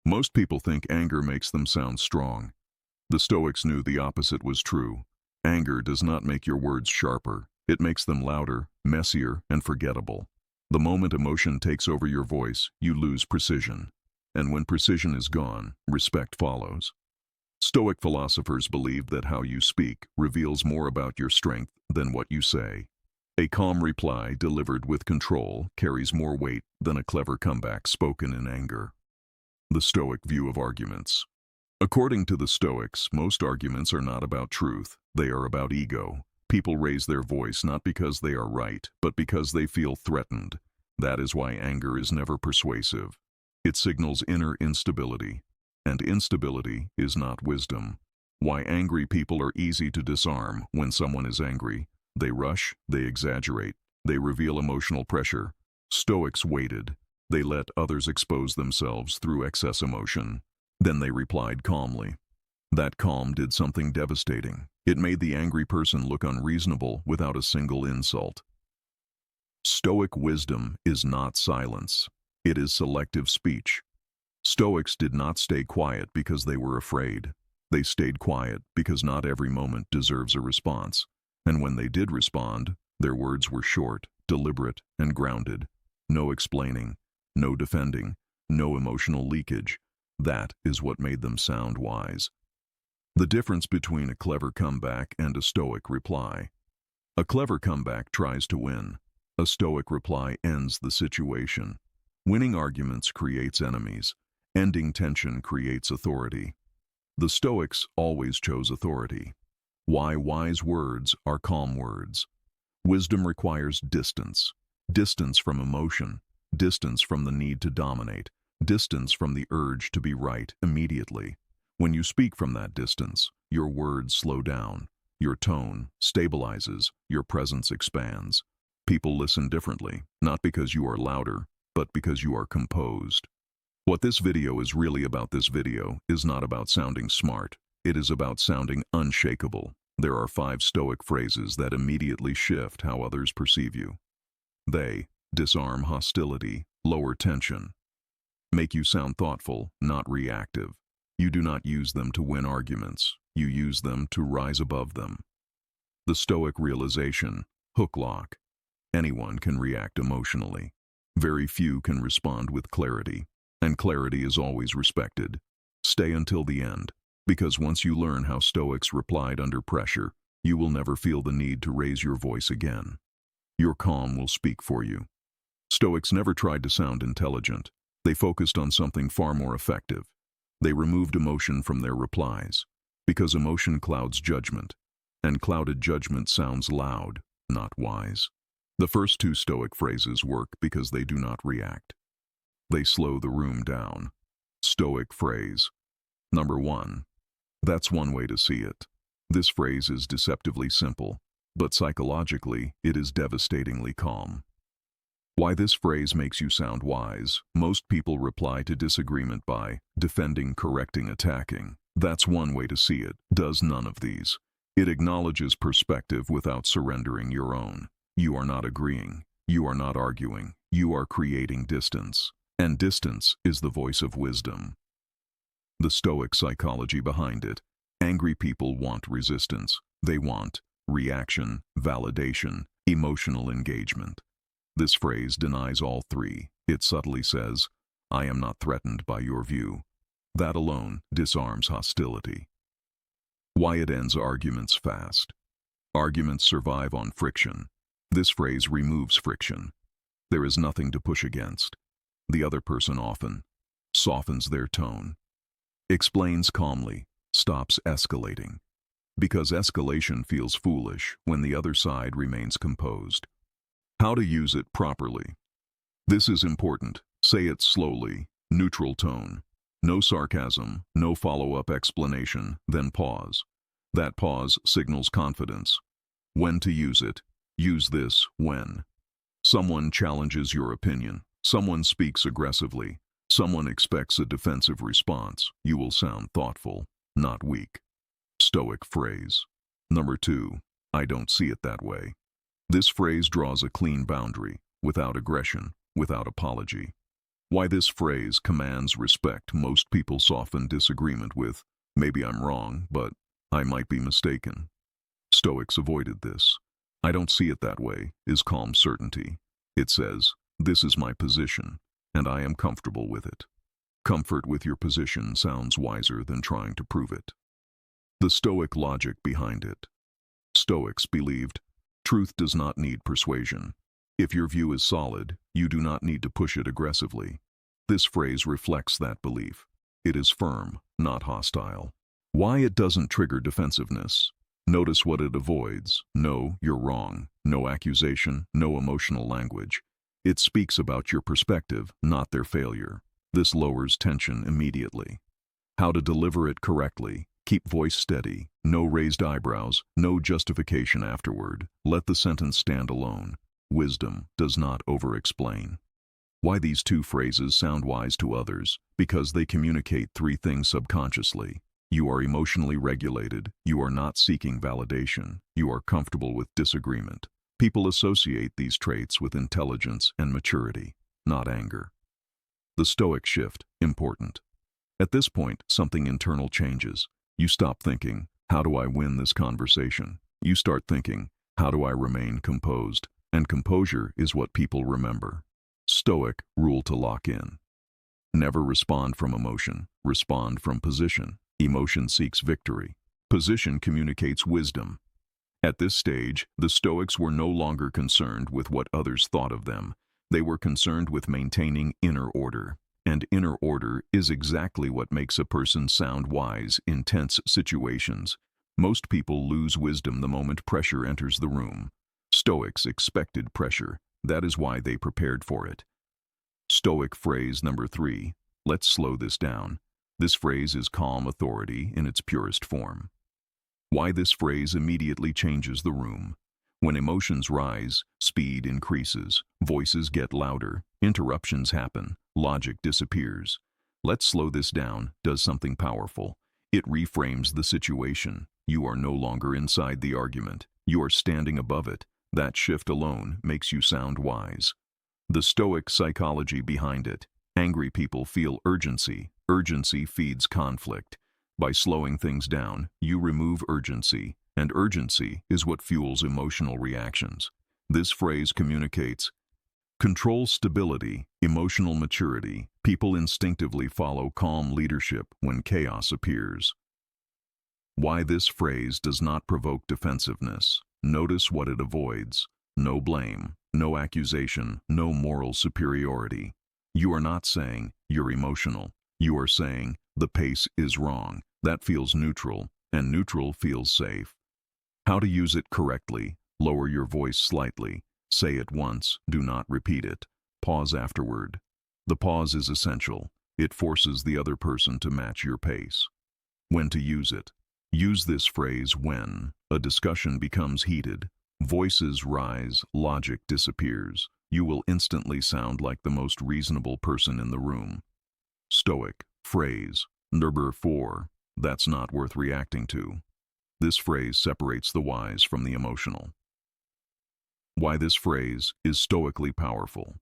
Most people think anger makes them sound strong. The Stoics knew the opposite was true. Anger does not make your words sharper. It makes them louder, messier, and forgettable. The moment emotion takes over your voice, you lose precision. And when precision is gone, respect follows. Stoic philosophers believed that how you speak reveals more about your strength than what you say. A calm reply delivered with control carries more weight than a clever comeback spoken in anger. The Stoic view of arguments. According to the Stoics, most arguments are not about truth, they are about ego. People raise their voice not because they are right, but because they feel threatened. That is why anger is never persuasive. It signals inner instability, and instability is not wisdom. Why angry people are easy to disarm when someone is angry. They rush, they exaggerate, they reveal emotional pressure. Stoics waited. They let others expose themselves through excess emotion. Then they replied calmly. That calm did something devastating. It made the angry person look unreasonable without a single insult. Stoic wisdom is not silence. It is selective speech. Stoics did not stay quiet because they were afraid. They stayed quiet because not every moment deserves a response. And when they did respond, their words were short, deliberate, and grounded. No explaining, no defending, no emotional leakage. That is what made them sound wise. The difference between a clever comeback and a Stoic reply. A clever comeback tries to win. A Stoic reply ends the situation. Winning arguments creates enemies. Ending tension creates authority. The Stoics always chose authority. Why wise words are calm words. Wisdom requires distance. Distance from emotion. Distance from the need to dominate. Distance from the urge to be right immediately. When you speak from that distance, your words slow down. Your tone stabilizes. Your presence expands. People listen differently, not because you are louder, but because you are composed. What this video is really about is not about sounding smart. It is about sounding unshakable. There are 5 Stoic phrases that immediately shift how others perceive you. They disarm hostility, lower tension, make you sound thoughtful, not reactive. You do not use them to win arguments. You use them to rise above them. The Stoic realization, hook lock. Anyone can react emotionally. Very few can respond with clarity, and clarity is always respected. Stay until the end, because once you learn how Stoics replied under pressure, you will never feel the need to raise your voice again. Your calm will speak for you. Stoics never tried to sound intelligent. They focused on something far more effective. They removed emotion from their replies, because emotion clouds judgment, and clouded judgment sounds loud, not wise. The first 2 Stoic phrases work because they do not react. They slow the room down. Stoic phrase. Number 1. That's one way to see it. This phrase is deceptively simple, but psychologically, it is devastatingly calm. Why this phrase makes you sound wise. Most people reply to disagreement by defending, correcting, attacking. That's one way to see it. Does none of these. It acknowledges perspective without surrendering your own. You are not agreeing. You are not arguing. You are creating distance. And distance is the voice of wisdom. The Stoic psychology behind it. Angry people want resistance. They want reaction, validation, emotional engagement. This phrase denies all 3. It subtly says, I am not threatened by your view. That alone disarms hostility. Why it ends arguments fast. Arguments survive on friction. This phrase removes friction. There is nothing to push against. The other person often softens their tone, explains calmly, stops escalating. Because escalation feels foolish when the other side remains composed. How to use it properly. This is important. Say it slowly, neutral tone. No sarcasm, no follow-up explanation, then pause. That pause signals confidence. When to use it. Use this when someone challenges your opinion, someone speaks aggressively, someone expects a defensive response. You will sound thoughtful, not weak. Stoic phrase. Number 2. I don't see it that way. This phrase draws a clean boundary, without aggression, without apology. Why this phrase commands respect. Most people soften disagreement with, maybe I'm wrong, but I might be mistaken. Stoics avoided this. I don't see it that way is calm certainty. It says, this is my position, and I am comfortable with it. Comfort with your position sounds wiser than trying to prove it. The Stoic logic behind it. Stoics believed, truth does not need persuasion. If your view is solid, you do not need to push it aggressively. This phrase reflects that belief. It is firm, not hostile. Why it doesn't trigger defensiveness. Notice what it avoids. No, you're wrong. No accusation, no emotional language. It speaks about your perspective, not their failure. This lowers tension immediately. How to deliver it correctly. Keep voice steady. No raised eyebrows, no justification afterward. Let the sentence stand alone. Wisdom does not over-explain. Why these two phrases sound wise to others? Because they communicate three things subconsciously. You are emotionally regulated. You are not seeking validation. You are comfortable with disagreement. People associate these traits with intelligence and maturity, not anger. The Stoic shift, important. At this point, something internal changes. You stop thinking, how do I win this conversation? You start thinking, how do I remain composed? And composure is what people remember. Stoic rule to lock in. Never respond from emotion, respond from position. Emotion seeks victory. Position communicates wisdom. At this stage, the Stoics were no longer concerned with what others thought of them. They were concerned with maintaining inner order. And inner order is exactly what makes a person sound wise in tense situations. Most people lose wisdom the moment pressure enters the room. Stoics expected pressure. That is why they prepared for it. Stoic phrase number 3. Let's slow this down. This phrase is calm authority in its purest form. Why this phrase immediately changes the room. When emotions rise, speed increases, voices get louder, interruptions happen, logic disappears. Let's slow this down does something powerful. It reframes the situation. You are no longer inside the argument. You are standing above it. That shift alone makes you sound wise. The Stoic psychology behind it. Angry people feel urgency. Urgency feeds conflict. By slowing things down, you remove urgency, and urgency is what fuels emotional reactions. This phrase communicates control, stability, emotional maturity. People instinctively follow calm leadership when chaos appears. Why this phrase does not provoke defensiveness. Notice what it avoids. No blame, no accusation, no moral superiority. You are not saying, you're emotional. You are saying, the pace is wrong. That feels neutral, and neutral feels safe. How to use it correctly. Lower your voice slightly. Say it once, do not repeat it. Pause afterward. The pause is essential. It forces the other person to match your pace. When to use it. Use this phrase when a discussion becomes heated, voices rise, logic disappears. You will instantly sound like the most reasonable person in the room. Stoic phrase number 4. That's not worth reacting to. This phrase separates the wise from the emotional. Why this phrase is stoically powerful.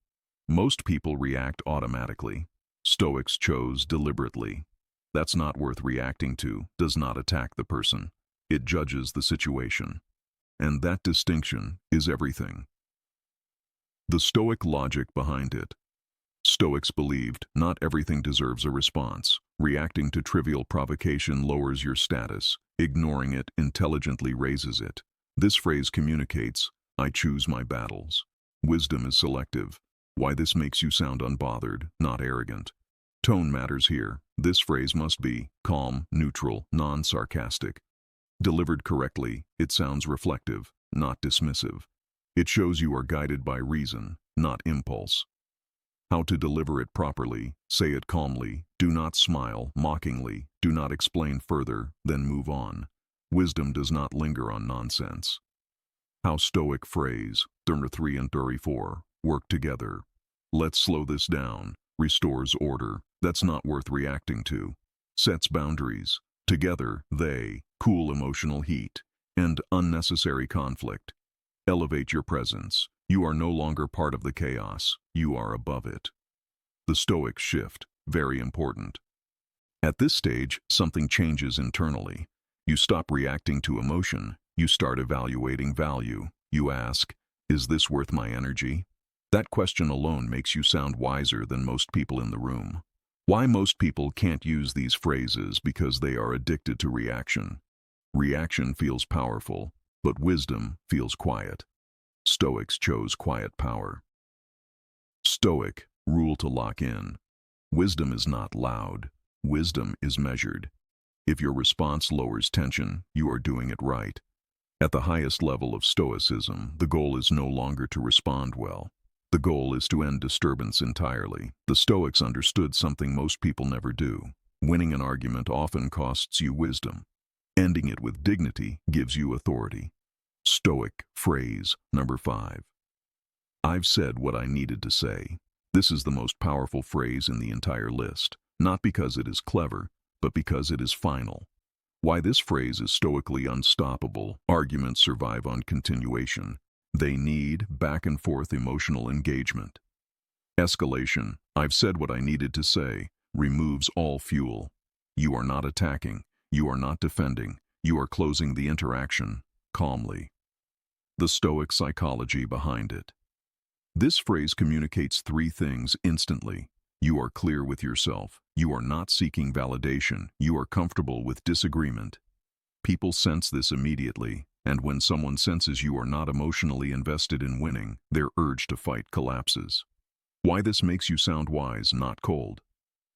Most people react automatically. Stoics chose deliberately. That's not worth reacting to does not attack the person. It judges the situation. And that distinction is everything. The Stoic logic behind it. Stoics believed not everything deserves a response. Reacting to trivial provocation lowers your status. Ignoring it intelligently raises it. This phrase communicates, I choose my battles. Wisdom is selective. Why this makes you sound unbothered, not arrogant. Tone matters here. This phrase must be calm, neutral, non-sarcastic. Delivered correctly, it sounds reflective, not dismissive. It shows you are guided by reason, not impulse. How to deliver it properly. Say it calmly. Do not smile mockingly. Do not explain further, then move on. Wisdom does not linger on nonsense. How Stoic phrase, 3 and 4, work together. Let's slow this down. Restores order. That's not worth reacting to. Sets boundaries. Together, they cool emotional heat and unnecessary conflict. Elevate your presence. You are no longer part of the chaos. You are above it. The Stoic shift, very important. At this stage, something changes internally. You stop reacting to emotion. You start evaluating value. You ask, is this worth my energy? That question alone makes you sound wiser than most people in the room. Why most people can't use these phrases? Because they are addicted to reaction. Reaction feels powerful, but wisdom feels quiet. Stoics chose quiet power. Stoic, rule to lock in. Wisdom is not loud. Wisdom is measured. If your response lowers tension, you are doing it right. At the highest level of Stoicism, the goal is no longer to respond well. The goal is to end disturbance entirely. The Stoics understood something most people never do. Winning an argument often costs you wisdom. Ending it with dignity gives you authority. Stoic phrase number 5. I've said what I needed to say. This is the most powerful phrase in the entire list, not because it is clever, but because it is final. Why this phrase is stoically unstoppable: arguments survive on continuation. They need back and forth emotional engagement. Escalation, I've said what I needed to say, removes all fuel. You are not attacking. You are not defending. You are closing the interaction calmly. The Stoic psychology behind it. This phrase communicates 3 things instantly. You are clear with yourself. You are not seeking validation. You are comfortable with disagreement. People sense this immediately, and when someone senses you are not emotionally invested in winning, their urge to fight collapses. Why this makes you sound wise, not cold.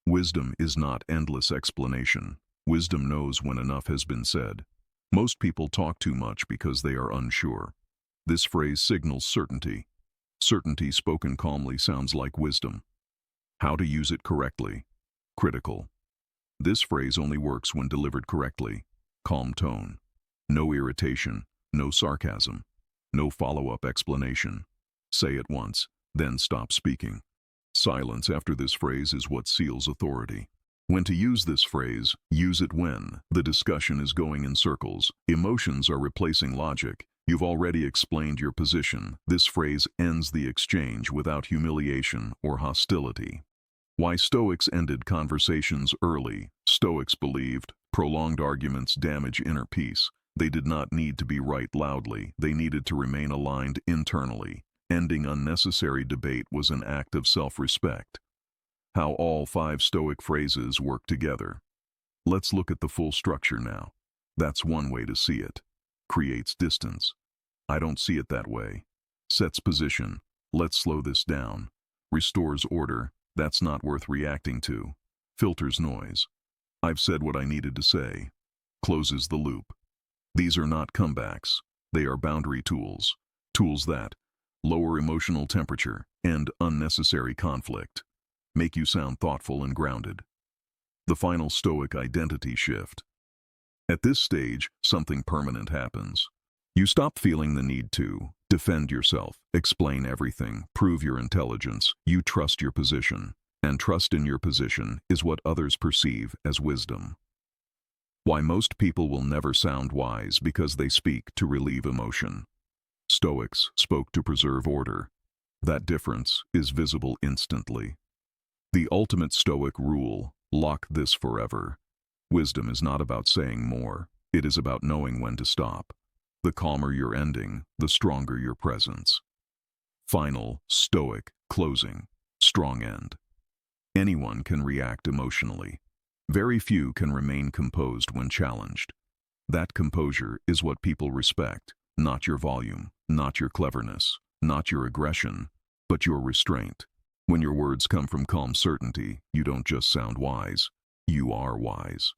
Wisdom is not endless explanation. Wisdom knows when enough has been said. Most people talk too much because they are unsure. This phrase signals certainty. Certainty spoken calmly sounds like wisdom. How to use it correctly. Critical. This phrase only works when delivered correctly. Calm tone. No irritation, no sarcasm, no follow-up explanation. Say it once, then stop speaking. Silence after this phrase is what seals authority. When to use this phrase, use it when the discussion is going in circles. Emotions are replacing logic. You've already explained your position. This phrase ends the exchange without humiliation or hostility. Why Stoics ended conversations early. Stoics believed prolonged arguments damage inner peace. They did not need to be right loudly. They needed to remain aligned internally. Ending unnecessary debate was an act of self-respect. How all 5 Stoic phrases work together. Let's look at the full structure now. That's one way to see it. Creates distance. I don't see it that way. Sets position. Let's slow this down. Restores order. That's not worth reacting to. Filters noise. I've said what I needed to say. Closes the loop. These are not comebacks. They are boundary tools. Tools that lower emotional temperature, end unnecessary conflict, make you sound thoughtful and grounded. The final Stoic identity shift. At this stage, something permanent happens. You stop feeling the need to defend yourself, explain everything, prove your intelligence. You trust your position, and trust in your position is what others perceive as wisdom. Why most people will never sound wise: because they speak to relieve emotion. Stoics spoke to preserve order. That difference is visible instantly. The ultimate Stoic rule: lock this forever. Wisdom is not about saying more. It is about knowing when to stop. The calmer your ending, the stronger your presence. Final Stoic closing. Strong end. Anyone can react emotionally. Very few can remain composed when challenged. That composure is what people respect, not your volume, not your cleverness, not your aggression, but your restraint. When your words come from calm certainty, you don't just sound wise, you are wise.